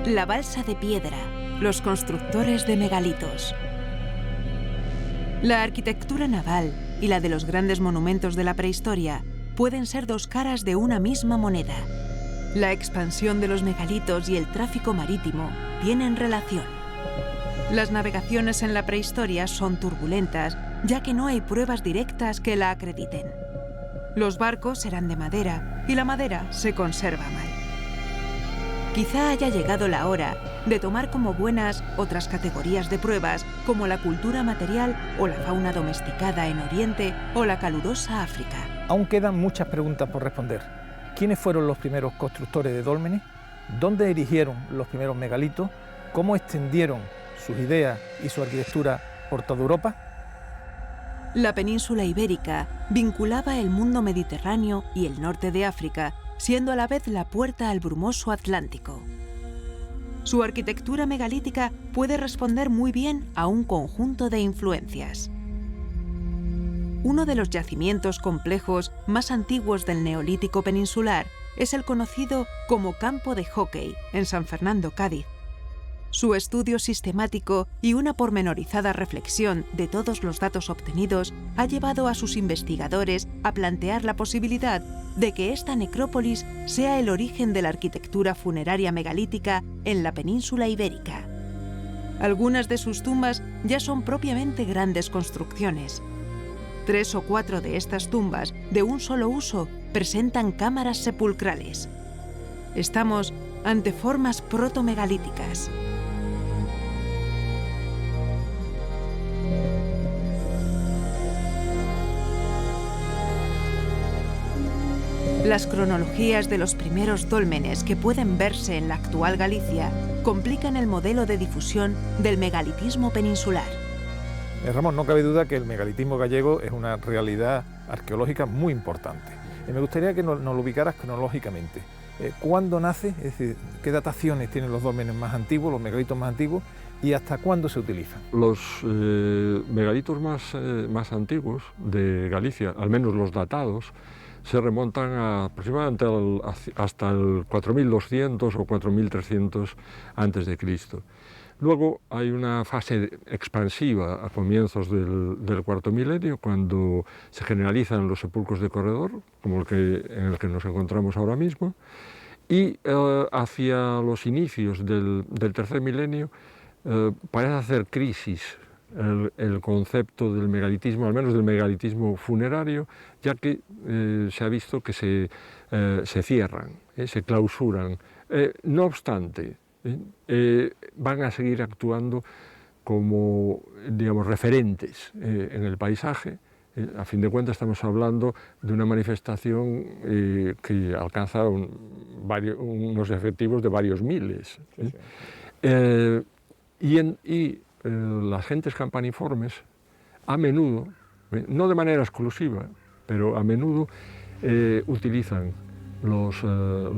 La balsa de piedra, los constructores de megalitos. La arquitectura naval y la de los grandes monumentos de la prehistoria pueden ser dos caras de una misma moneda. La expansión de los megalitos y el tráfico marítimo tienen relación. Las navegaciones en la prehistoria son turbulentas, ya que no hay pruebas directas que la acrediten. Los barcos eran de madera y la madera se conserva mal. Quizá haya llegado la hora de tomar como buenas otras categorías de pruebas, como la cultura material o la fauna domesticada en Oriente o la calurosa África. Aún quedan muchas preguntas por responder. ¿Quiénes fueron los primeros constructores de dólmenes? ¿Dónde erigieron los primeros megalitos? ¿Cómo extendieron sus ideas y su arquitectura por toda Europa? La península ibérica vinculaba el mundo mediterráneo y el norte de África, siendo a la vez la puerta al brumoso Atlántico. Su arquitectura megalítica puede responder muy bien a un conjunto de influencias. Uno de los yacimientos complejos más antiguos del Neolítico peninsular es el conocido como Campo de Hockey, en San Fernando, Cádiz. Su estudio sistemático y una pormenorizada reflexión de todos los datos obtenidos ha llevado a sus investigadores a plantear la posibilidad de que esta necrópolis sea el origen de la arquitectura funeraria megalítica en la península ibérica. Algunas de sus tumbas ya son propiamente grandes construcciones. 3 o 4 de estas tumbas, de un solo uso, presentan cámaras sepulcrales. Estamos ante formas protomegalíticas. Las cronologías de los primeros dólmenes que pueden verse en la actual Galicia complican el modelo de difusión del megalitismo peninsular. Ramón, no cabe duda que el megalitismo gallego es una realidad arqueológica muy importante. Me gustaría que nos lo ubicaras cronológicamente. ¿Cuándo nace? Es decir, ¿qué dataciones tienen los dólmenes más antiguos, los megalitos más antiguos, y hasta cuándo se utilizan? Los megalitos más antiguos de Galicia, al menos los datados, se remontan aproximadamente hasta el 4200 o 4300 a.C. Luego hay una fase expansiva a comienzos del cuarto milenio, cuando se generalizan los sepulcros de corredor, como en el que nos encontramos ahora mismo, y hacia los inicios del tercer milenio parece hacer crisis el concepto del megalitismo, al menos del megalitismo funerario, ya que se ha visto que se cierran, se clausuran. No obstante, van a seguir actuando como, digamos, referentes en el paisaje. A fin de cuentas estamos hablando de una manifestación que alcanza unos efectivos de varios miles. Las gentes campaniformes, a menudo, no de manera exclusiva, pero a menudo utilizan los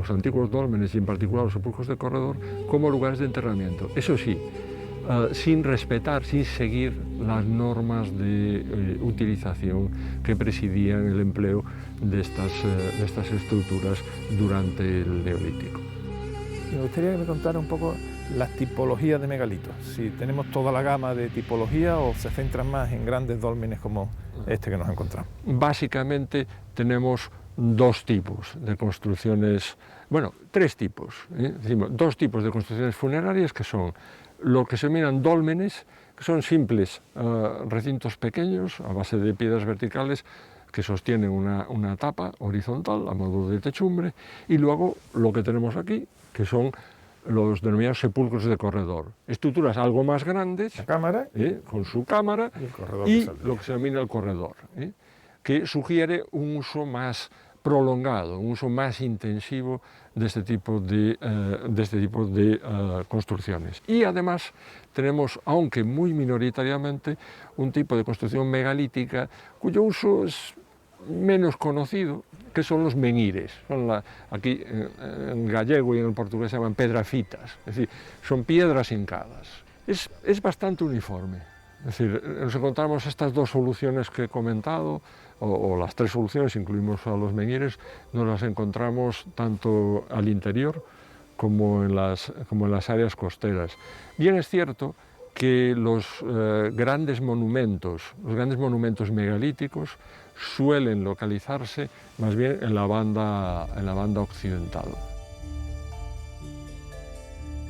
antiguos dólmenes y en particular los sepulcros de corredor como lugares de enterramiento. Eso sí, sin respetar, sin seguir las normas de utilización que presidían el empleo de estas estructuras durante el Neolítico. Me gustaría que me contara un poco las tipologías de megalitos, si tenemos toda la gama de tipología o se centran más en grandes dólmenes como este que nos encontramos. Básicamente tenemos dos tipos de construcciones, bueno, tres tipos, decimos, dos tipos de construcciones funerarias, que son lo que se denominan dólmenes, que son simples recintos pequeños a base de piedras verticales que sostienen una tapa horizontal a modo de techumbre, y luego lo que tenemos aquí, que son los denominados sepulcros de corredor, estructuras algo más grandes, la cámara, con su cámara y lo que se denomina el corredor, que sugiere un uso más prolongado, un uso más intensivo de este tipo de construcciones. Y además tenemos, aunque muy minoritariamente, un tipo de construcción megalítica cuyo uso es menos conocido, que son los menhires. Aquí en gallego y en el portugués se llaman pedrafitas, es decir, son piedras hincadas. Es bastante uniforme. Es decir, nos encontramos estas dos soluciones que he comentado, o las tres soluciones, incluimos a los menhires, nos las encontramos tanto al interior como en las áreas costeras. Bien es cierto que los grandes monumentos megalíticos suelen localizarse más bien en la banda occidental.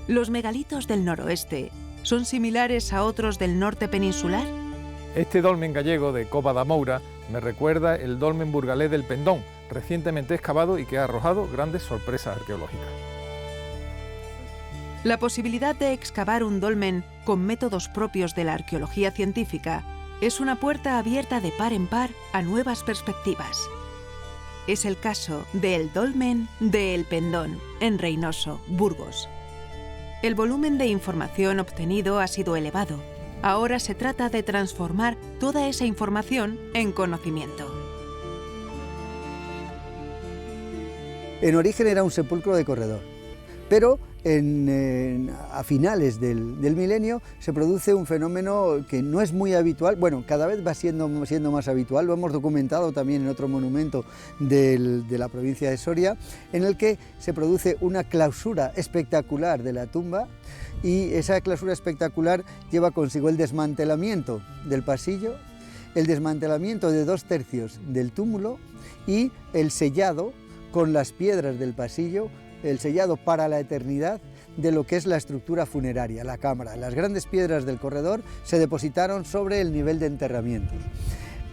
¿Los megalitos del noroeste son similares a otros del norte peninsular? Este dolmen gallego de Cova da Moura me recuerda el dolmen burgalés del Pendón, recientemente excavado y que ha arrojado grandes sorpresas arqueológicas. La posibilidad de excavar un dolmen con métodos propios de la arqueología científica es una puerta abierta de par en par a nuevas perspectivas. Es el caso del dolmen de El Pendón, en Reinoso, Burgos. El volumen de información obtenido ha sido elevado. Ahora se trata de transformar toda esa información en conocimiento. En origen era un sepulcro de corredor, pero a finales del milenio se produce un fenómeno que no es muy habitual, bueno, cada vez va siendo más habitual, lo hemos documentado también en otro monumento de la provincia de Soria, en el que se produce una clausura espectacular de la tumba, y esa clausura espectacular lleva consigo el desmantelamiento del pasillo, el desmantelamiento de 2/3 del túmulo y el sellado con las piedras del pasillo, el sellado para la eternidad de lo que es la estructura funeraria, la cámara. Las grandes piedras del corredor se depositaron sobre el nivel de enterramientos.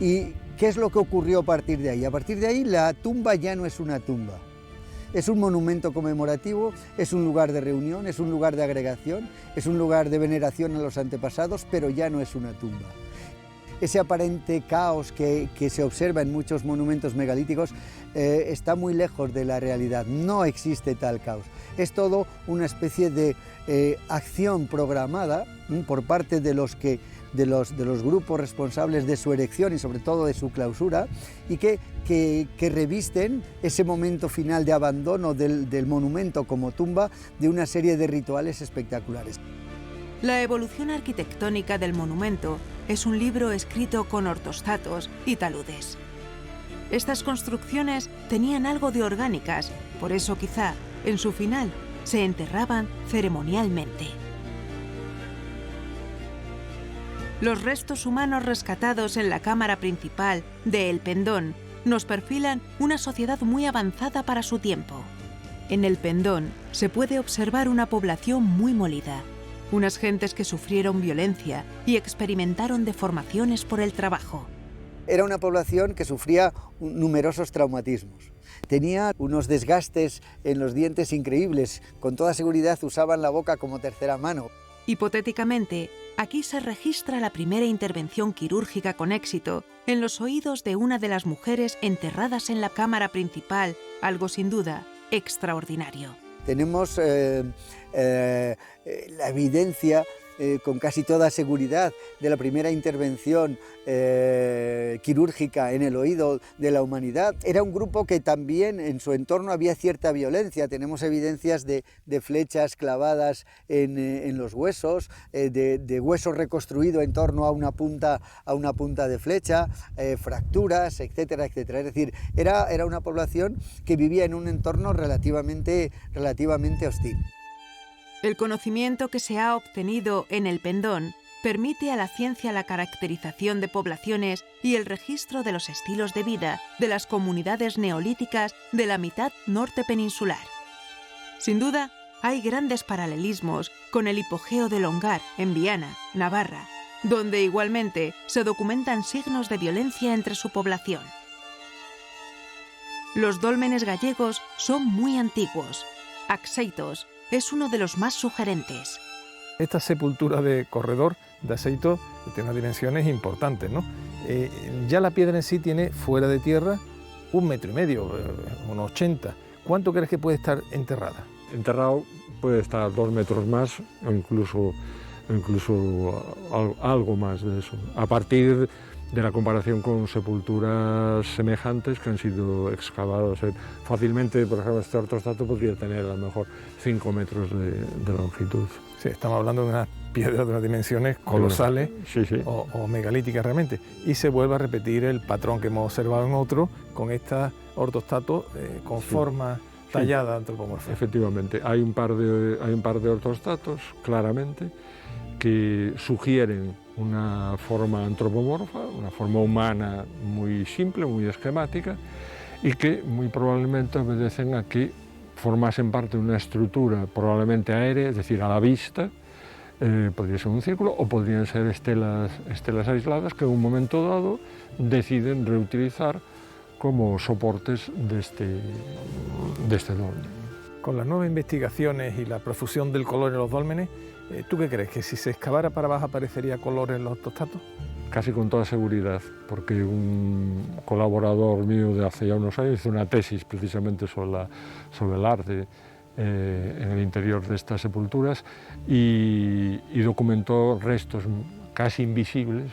¿Y qué es lo que ocurrió a partir de ahí? A partir de ahí la tumba ya no es una tumba. Es un monumento conmemorativo, es un lugar de reunión, es un lugar de agregación, es un lugar de veneración a los antepasados, pero ya no es una tumba. Ese aparente caos que se observa en muchos monumentos megalíticos está muy lejos de la realidad, no existe tal caos. Es todo una especie de acción programada por parte de los grupos responsables de su erección y sobre todo de su clausura, y que revisten ese momento final de abandono del monumento como tumba de una serie de rituales espectaculares. La evolución arquitectónica del monumento es un libro escrito con ortostatos y taludes. Estas construcciones tenían algo de orgánicas, por eso quizá, en su final, se enterraban ceremonialmente. Los restos humanos rescatados en la cámara principal de El Pendón nos perfilan una sociedad muy avanzada para su tiempo. En El Pendón se puede observar una población muy molida, unas gentes que sufrieron violencia y experimentaron deformaciones por el trabajo. Era una población que sufría numerosos traumatismos. Tenía unos desgastes en los dientes increíbles, con toda seguridad usaban la boca como tercera mano. Hipotéticamente, aquí se registra la primera intervención quirúrgica con éxito en los oídos de una de las mujeres enterradas en la cámara principal, algo sin duda extraordinario. Tenemos la evidencia con casi toda seguridad de la primera intervención quirúrgica en el oído de la humanidad. Era un grupo que también en su entorno había cierta violencia. Tenemos evidencias de flechas clavadas en los huesos, de hueso reconstruido en torno a una punta de flecha, fracturas, etcétera, etcétera. Es decir, era una población que vivía en un entorno relativamente hostil. El conocimiento que se ha obtenido en El Pendón permite a la ciencia la caracterización de poblaciones y el registro de los estilos de vida de las comunidades neolíticas de la mitad norte peninsular. Sin duda, hay grandes paralelismos con el hipogeo de Longar, en Viana, Navarra, donde igualmente se documentan signos de violencia entre su población. Los dólmenes gallegos son muy antiguos. Axeitos es uno de los más sugerentes. Esta sepultura de corredor de Axeitos tiene unas dimensiones importantes, ¿no? Ya la piedra en sí tiene fuera de tierra 1,5 metros, unos 80. ¿Cuánto crees que puede estar enterrada? Enterrado puede estar 2 metros más o incluso algo más de eso. A partir de la comparación con sepulturas semejantes que han sido excavadas. Fácilmente, por ejemplo, este ortostato podría tener a lo mejor 5 metros de longitud. Sí, estamos hablando de unas piedras de unas dimensiones colosales, sí. O megalíticas realmente. Y se vuelve a repetir el patrón que hemos observado en otro, con estas ortostatos con formas tallada antropomorfa. Efectivamente, hay un par de ortostatos, claramente, que sugieren una forma antropomorfa, una forma humana muy simple, muy esquemática, y que muy probablemente obedecen a que formasen parte de una estructura probablemente aérea, es decir, a la vista. Podría ser un círculo o podrían ser estelas aisladas que en un momento dado deciden reutilizar como soportes de este dolmen. Con las nuevas investigaciones y la profusión del color en los dólmenes, ¿tú qué crees? ¿Que si se excavara para abajo aparecería color en los ortostatos? Casi con toda seguridad, porque un colaborador mío de hace ya unos años hizo una tesis precisamente sobre el arte en el interior de estas sepulturas y documentó restos casi invisibles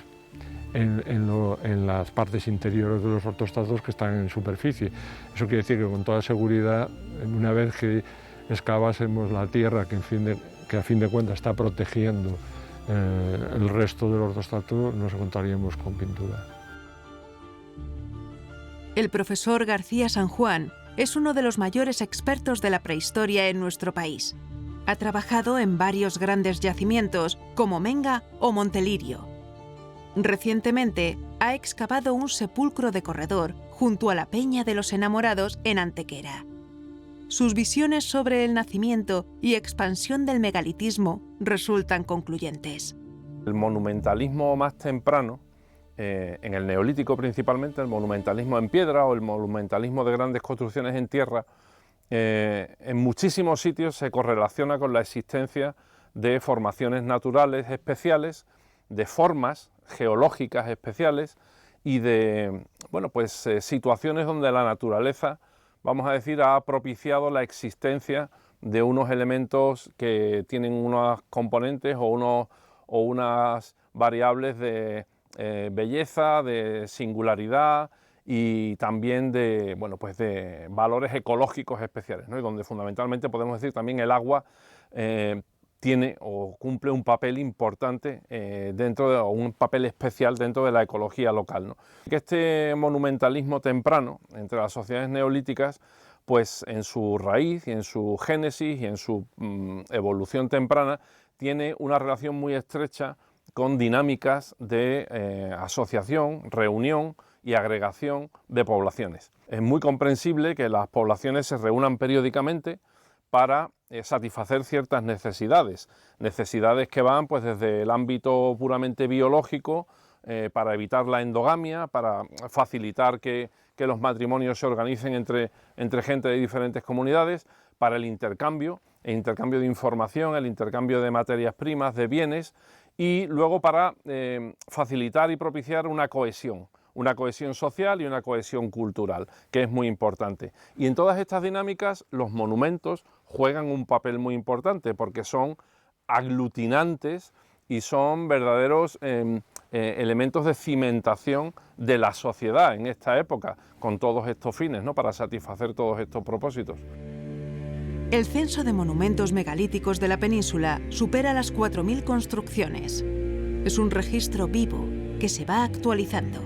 en las partes interiores de los ortostatos que están en superficie. Eso quiere decir que con toda seguridad, una vez que excavásemos la tierra que a fin de cuentas está protegiendo el resto del ortostato, nos encontraríamos con pintura. El profesor García San Juan es uno de los mayores expertos de la prehistoria en nuestro país. Ha trabajado en varios grandes yacimientos, como Menga o Montelirio. Recientemente, ha excavado un sepulcro de corredor junto a la Peña de los Enamorados en Antequera. Sus visiones sobre el nacimiento y expansión del megalitismo resultan concluyentes. El monumentalismo más temprano, en el Neolítico principalmente, el monumentalismo en piedra o el monumentalismo de grandes construcciones en tierra, en muchísimos sitios se correlaciona con la existencia de formaciones naturales especiales, de formas geológicas especiales y de situaciones donde la naturaleza, vamos a decir, ha propiciado la existencia de unos elementos que tienen unos componentes o unas variables de belleza, de singularidad y también de valores ecológicos especiales, ¿no? Y donde fundamentalmente podemos decir también el agua tiene o cumple un papel importante o un papel especial dentro de la ecología local, ¿no? Que este monumentalismo temprano entre las sociedades neolíticas, pues en su raíz y en su génesis y en su evolución temprana, tiene una relación muy estrecha con dinámicas de asociación, reunión y agregación de poblaciones. Es muy comprensible que las poblaciones se reúnan periódicamente para satisfacer ciertas necesidades que van pues desde el ámbito puramente biológico, para evitar la endogamia, para facilitar que los matrimonios se organicen entre gente de diferentes comunidades, para el intercambio de información, el intercambio de materias primas, de bienes, y luego para facilitar y propiciar una cohesión social y una cohesión cultural, que es muy importante. Y en todas estas dinámicas los monumentos juegan un papel muy importante porque son aglutinantes y son verdaderos elementos de cimentación de la sociedad en esta época, con todos estos fines, ¿no?, para satisfacer todos estos propósitos. El censo de monumentos megalíticos de la península supera las 4.000 construcciones. Es un registro vivo que se va actualizando.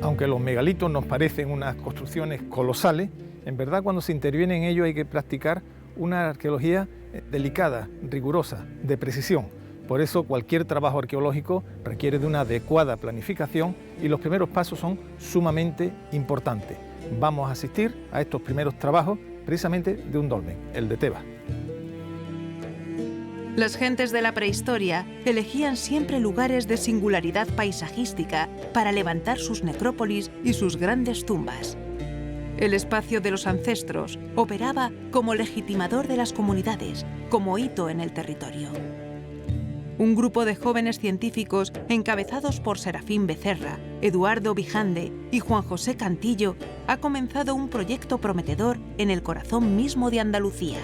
Aunque los megalitos nos parecen unas construcciones colosales, en verdad cuando se interviene en ello hay que practicar una arqueología delicada, rigurosa, de precisión. Por eso cualquier trabajo arqueológico requiere de una adecuada planificación y los primeros pasos son sumamente importantes. Vamos a asistir a estos primeros trabajos precisamente de un dolmen, el de Tebas. Las gentes de la prehistoria elegían siempre lugares de singularidad paisajística para levantar sus necrópolis y sus grandes tumbas. El espacio de los ancestros operaba como legitimador de las comunidades, como hito en el territorio. Un grupo de jóvenes científicos encabezados por Serafín Becerra, Eduardo Bijande y Juan José Cantillo ha comenzado un proyecto prometedor en el corazón mismo de Andalucía.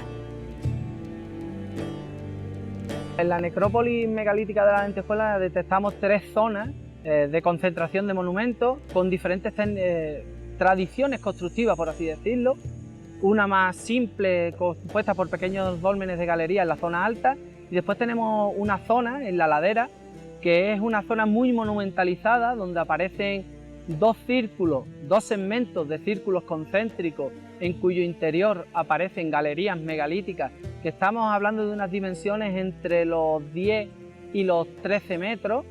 En la necrópolis megalítica de la Lentejuela detectamos 3 zonas de concentración de monumentos con diferentes tradiciones constructivas, por así decirlo. Una más simple, compuesta por pequeños dólmenes de galería en la zona alta, y después tenemos una zona en la ladera, que es una zona muy monumentalizada, donde aparecen dos círculos, dos segmentos de círculos concéntricos en cuyo interior aparecen galerías megalíticas, que estamos hablando de unas dimensiones entre los 10 y los 13 metros,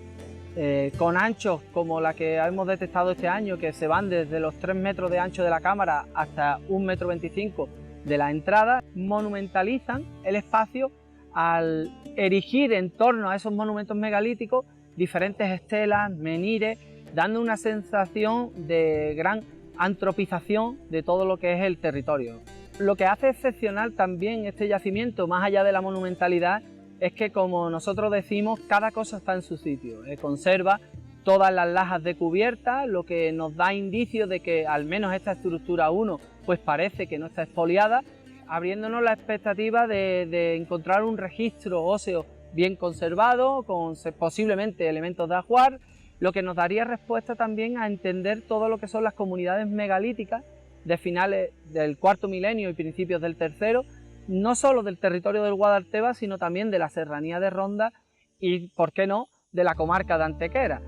con anchos como la que hemos detectado este año, que se van desde los 3 metros de ancho de la cámara hasta 1,25 m de la entrada, monumentalizan el espacio al erigir en torno a esos monumentos megalíticos diferentes estelas, menires, dando una sensación de gran antropización de todo lo que es el territorio. Lo que hace excepcional también este yacimiento, más allá de la monumentalidad, es que, como nosotros decimos, cada cosa está en su sitio. Conserva todas las lajas de cubierta, lo que nos da indicios de que al menos esta estructura 1 pues parece que no está expoliada, abriéndonos la expectativa de encontrar un registro óseo bien conservado, con posiblemente elementos de ajuar, lo que nos daría respuesta también a entender todo lo que son las comunidades megalíticas de finales del cuarto milenio y principios del tercero, no solo del territorio del Guadalteba, sino también de la serranía de Ronda y, por qué no, de la comarca de Antequera.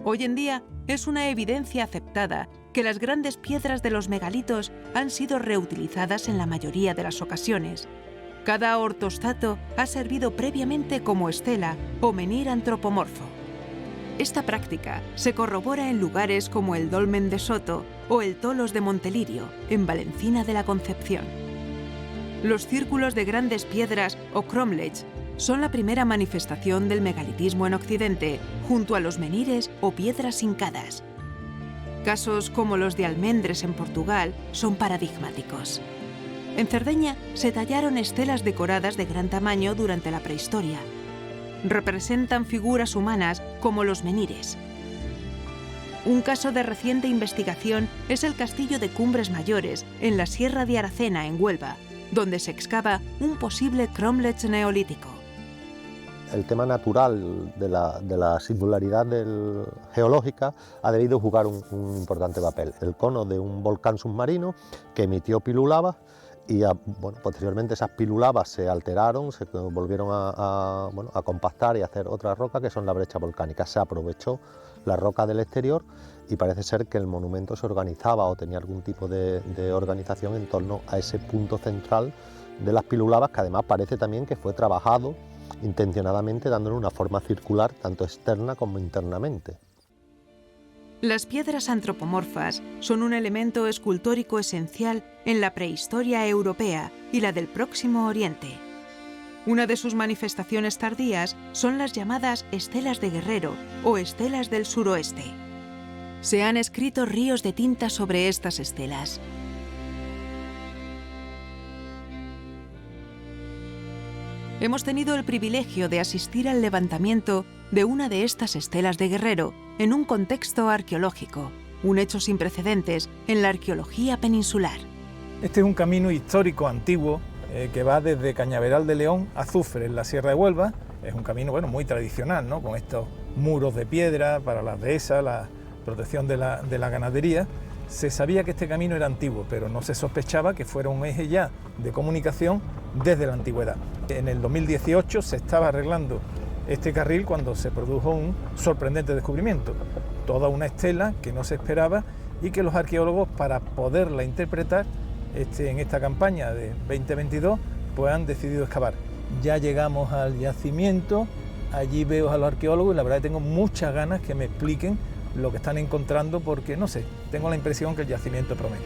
Hoy en día es una evidencia aceptada que las grandes piedras de los megalitos han sido reutilizadas en la mayoría de las ocasiones. Cada ortostato ha servido previamente como estela o menhir antropomorfo. Esta práctica se corrobora en lugares como el Dolmen de Soto o el Tolos de Montelirio, en Valencina de la Concepción. Los círculos de grandes piedras o cromlechs son la primera manifestación del megalitismo en Occidente, junto a los menhires o piedras hincadas. Casos como los de Almendres en Portugal son paradigmáticos. En Cerdeña se tallaron estelas decoradas de gran tamaño durante la prehistoria. Representan figuras humanas como los menhires. Un caso de reciente investigación es el castillo de Cumbres Mayores, en la Sierra de Aracena, en Huelva, donde se excava un posible cromlech neolítico. El tema natural de la singularidad geológica ha debido jugar un importante papel. El cono de un volcán submarino que emitió pilulavas y posteriormente esas pilulavas se alteraron, se volvieron a compactar y a hacer otra roca que son la brecha volcánica. Se aprovechó la roca del exterior y parece ser que el monumento se organizaba o tenía algún tipo de organización en torno a ese punto central de las pilulavas, que además parece también que fue trabajado intencionadamente dándole una forma circular tanto externa como internamente. Las piedras antropomorfas son un elemento escultórico esencial en la prehistoria europea y la del Próximo Oriente. Una de sus manifestaciones tardías son las llamadas estelas de Guerrero o estelas del suroeste. Se han escrito ríos de tinta sobre estas estelas. Hemos tenido el privilegio de asistir al levantamiento de una de estas estelas de Guerrero en un contexto arqueológico, un hecho sin precedentes en la arqueología peninsular. Este es un camino histórico antiguo que va desde Cañaveral de León a Azufre, en la Sierra de Huelva. Es un camino muy tradicional, ¿no? Con estos muros de piedra para las dehesas, la protección de la ganadería. Se sabía que este camino era antiguo, pero no se sospechaba que fuera un eje ya de comunicación desde la antigüedad. En el 2018 se estaba arreglando este carril cuando se produjo un sorprendente descubrimiento. Toda una estela que no se esperaba y que los arqueólogos, para poderla interpretar en esta campaña de 2022, pues han decidido excavar. Ya llegamos al yacimiento, allí veo a los arqueólogos y la verdad que tengo muchas ganas que me expliquen lo que están encontrando, porque no sé, tengo la impresión que el yacimiento promete.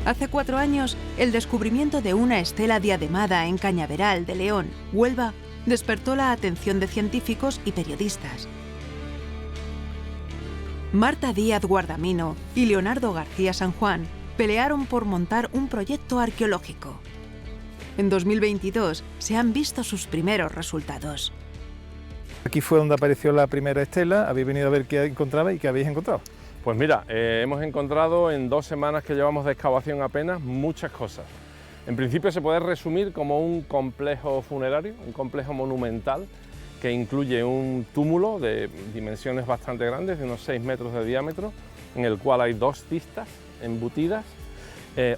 Hace 4 años, el descubrimiento de una estela diademada en Cañaveral de León, Huelva, despertó la atención de científicos y periodistas. Marta Díaz Guardamino y Leonardo García San Juan pelearon por montar un proyecto arqueológico. En 2022 se han visto sus primeros resultados. Aquí fue donde apareció la primera estela. Habéis venido a ver qué encontraba y qué habéis encontrado. Pues mira, hemos encontrado en 2 semanas que llevamos de excavación apenas muchas cosas. En principio se puede resumir como un complejo funerario, un complejo monumental que incluye un túmulo de dimensiones bastante grandes, de unos 6 metros de diámetro, en el cual hay 2 cistas embutidas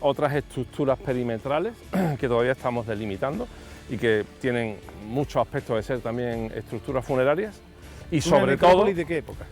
otras estructuras perimetrales que todavía estamos delimitando y que tienen muchos aspectos de ser también estructuras funerarias. Y sobre todo... ¿De qué época?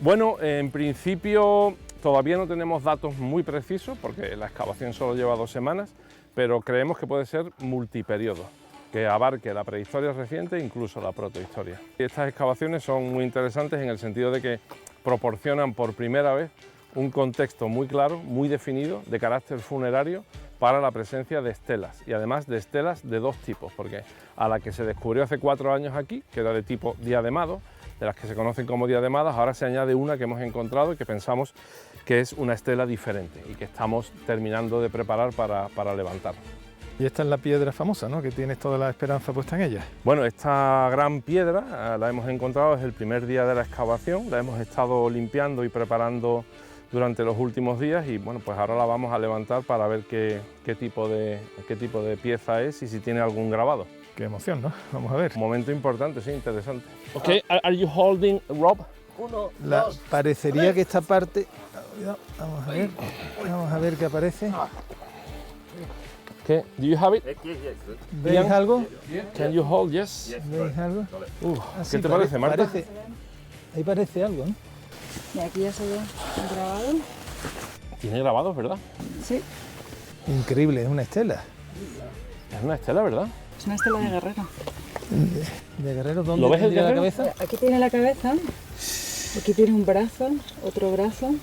Bueno, en principio todavía no tenemos datos muy precisos porque la excavación solo lleva 2 semanas, pero creemos que puede ser multiperiodo, que abarque la prehistoria reciente e incluso la protohistoria. Estas excavaciones son muy interesantes en el sentido de que proporcionan por primera vez un contexto muy claro, muy definido, de carácter funerario para la presencia de estelas, y además de estelas de 2 tipos, porque a la que se descubrió hace 4 años aquí, que era de tipo diademado, de las que se conocen como diademadas, ahora se añade una que hemos encontrado y que pensamos que es una estela diferente y que estamos terminando de preparar para levantar. Y esta es la piedra famosa, ¿no?, que tienes toda la esperanza puesta en ella. Bueno, esta gran piedra la hemos encontrado desde el primer día de la excavación, la hemos estado limpiando y preparando durante los últimos días y bueno, pues ahora la vamos a levantar para ver qué tipo de pieza es y si tiene algún grabado. Qué emoción, ¿no? Vamos a ver. Un momento importante, sí, interesante. Okay, are you holding a rope? Parecería que esta parte... Vamos a ver qué aparece. Okay, do you have it? ¿Veis algo? Can you hold? Yes. ¿Veis algo? ¿Qué te parece, Marta? Ahí parece algo, ¿no? Y aquí ya se ve grabado. Tiene grabados, ¿verdad? Sí. Increíble, es una estela. Es una estela, ¿verdad? Es una estela de guerrero. ¿De guerrero? ¿Dónde ¿Lo ves el tendría la guerrero? cabeza? Aquí tiene la cabeza, aquí tiene un brazo, otro brazo,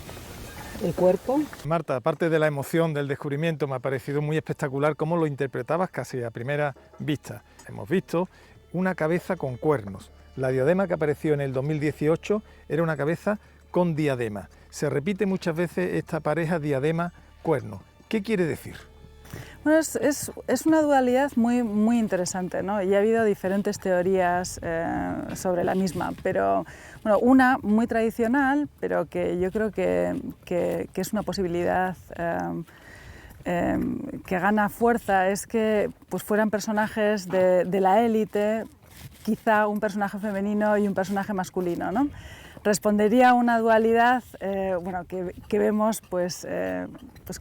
el cuerpo. Marta, aparte de la emoción del descubrimiento, me ha parecido muy espectacular cómo lo interpretabas casi a primera vista. Hemos visto una cabeza con cuernos. La diadema que apareció en el 2018 era una cabeza con diadema. Se repite muchas veces esta pareja diadema-cuerno. ¿Qué quiere decir? Bueno, es una dualidad muy interesante, ¿no? Y ha habido diferentes teorías sobre la misma, pero bueno, una muy tradicional, pero que yo creo que es una posibilidad que gana fuerza, es que pues, fueran personajes de la élite, quizá un personaje femenino y un personaje masculino, ¿no? Respondería a una dualidad bueno, que vemos pues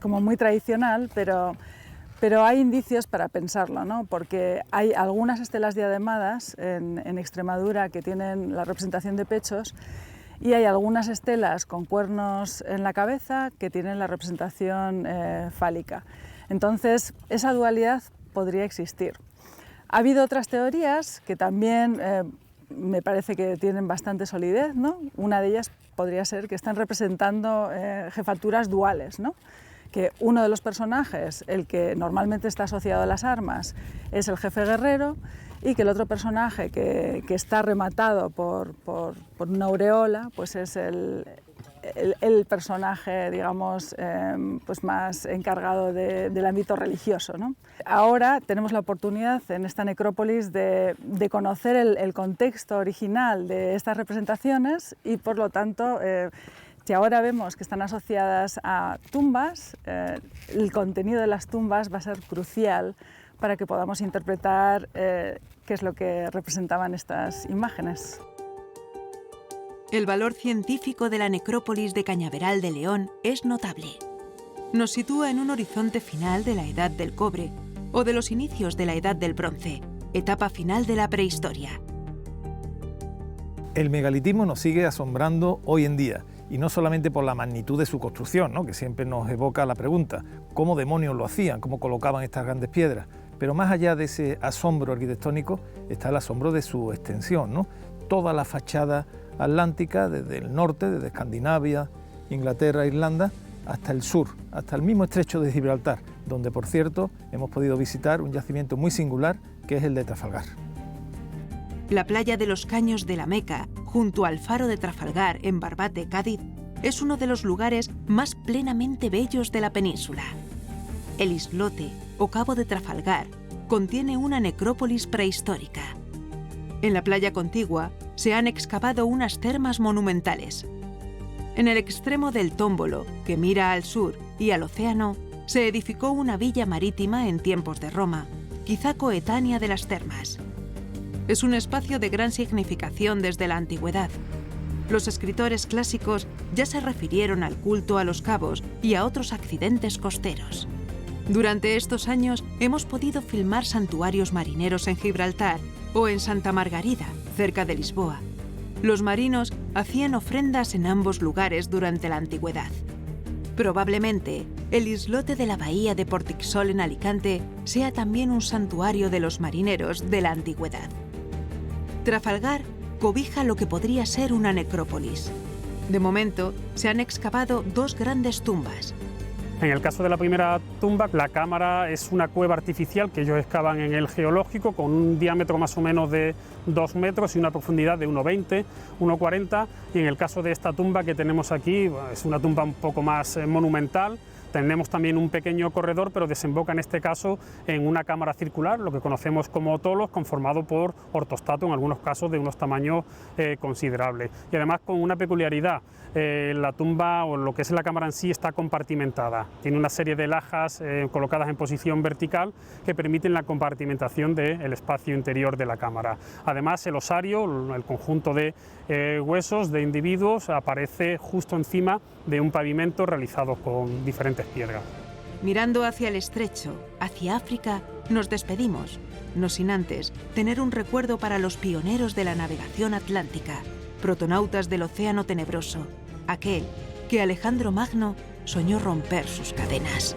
como muy tradicional, pero hay indicios para pensarlo, ¿no? Porque hay algunas estelas diademadas en Extremadura que tienen la representación de pechos y hay algunas estelas con cuernos en la cabeza que tienen la representación fálica. Entonces, esa dualidad podría existir. Ha habido otras teorías que también me parece que tienen bastante solidez, ¿no? Una de ellas podría ser que están representando jefaturas duales, ¿no? Que uno de los personajes, el que normalmente está asociado a las armas, es el jefe guerrero y que el otro personaje que está rematado por una aureola pues es el personaje, digamos, pues más encargado del ámbito religioso, ¿no? Ahora tenemos la oportunidad en esta necrópolis de conocer el contexto original de estas representaciones y por lo tanto si ahora vemos que están asociadas a tumbas, el contenido de las tumbas va a ser crucial para que podamos interpretar qué es lo que representaban estas imágenes. El valor científico de la necrópolis de Cañaveral de León es notable. Nos sitúa en un horizonte final de la Edad del Cobre o de los inicios de la Edad del Bronce, etapa final de la prehistoria. El megalitismo nos sigue asombrando hoy en día, y no solamente por la magnitud de su construcción, ¿no?, que siempre nos evoca la pregunta, ¿cómo demonios lo hacían? ¿Cómo colocaban estas grandes piedras? Pero más allá de ese asombro arquitectónico está el asombro de su extensión, ¿no? Toda la fachada atlántica, desde el norte, desde Escandinavia, Inglaterra, Irlanda, hasta el sur, hasta el mismo estrecho de Gibraltar, donde, por cierto, hemos podido visitar un yacimiento muy singular, que es el de Trafalgar. La playa de los Caños de la Meca, junto al faro de Trafalgar en Barbate, Cádiz, es uno de los lugares más plenamente bellos de la península. El islote, o cabo de Trafalgar, contiene una necrópolis prehistórica. En la playa contigua se han excavado unas termas monumentales. En el extremo del tómbolo, que mira al sur y al océano, se edificó una villa marítima en tiempos de Roma, quizá coetánea de las termas. Es un espacio de gran significación desde la antigüedad. Los escritores clásicos ya se refirieron al culto a los cabos y a otros accidentes costeros. Durante estos años hemos podido filmar santuarios marineros en Gibraltar o en Santa Margarida, cerca de Lisboa. Los marinos hacían ofrendas en ambos lugares durante la antigüedad. Probablemente, el islote de la bahía de Portixol en Alicante sea también un santuario de los marineros de la antigüedad. Trafalgar cobija lo que podría ser una necrópolis. De momento, se han excavado 2 grandes tumbas. En el caso de la primera tumba, la cámara es una cueva artificial que ellos excavan en el geológico con un diámetro más o menos de 2 metros y una profundidad de 1,20, 1,40. Y en el caso de esta tumba que tenemos aquí, es una tumba un poco más monumental. Tenemos también un pequeño corredor, pero desemboca en este caso en una cámara circular, lo que conocemos como tolos, conformado por ortostato, en algunos casos de unos tamaños considerables. Y además con una peculiaridad, la tumba o lo que es la cámara en sí está compartimentada. Tiene una serie de lajas colocadas en posición vertical que permiten la compartimentación del espacio interior de la cámara. Además, el osario, el conjunto de huesos de individuos, aparece justo encima de un pavimento realizado con diferentes piedras. Mirando hacia el estrecho, hacia África, nos despedimos, no sin antes tener un recuerdo para los pioneros de la navegación atlántica, protonautas del océano tenebroso, aquel que Alejandro Magno soñó romper sus cadenas.